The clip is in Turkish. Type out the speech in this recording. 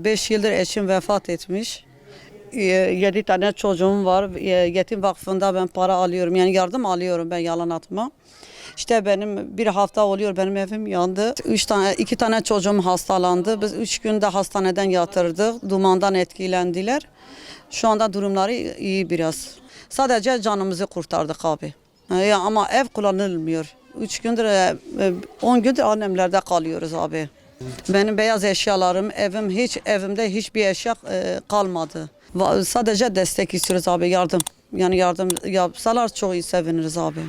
Beş yıldır eşim vefat etmiş. 7 tane çocuğum var. Yetim Vakfı'nda ben para alıyorum. Yani yardım alıyorum, ben yalan atmam. İşte benim bir hafta oluyor, benim evim yandı. 2 tane çocuğum hastalandı. Biz 3 günde hastaneden yatırdık. Dumandan etkilendiler. Şu anda durumları iyi biraz. Sadece canımızı kurtardık abi. Ama ev kullanılmıyor. 3 gündür, 10 gündür annemlerde kalıyoruz abi. Benim beyaz eşyalarım, evimde hiçbir eşya kalmadı. Sadece destek istiyoruz abi, yardım. Yani yardım yapsalar çok iyi seviniriz abi.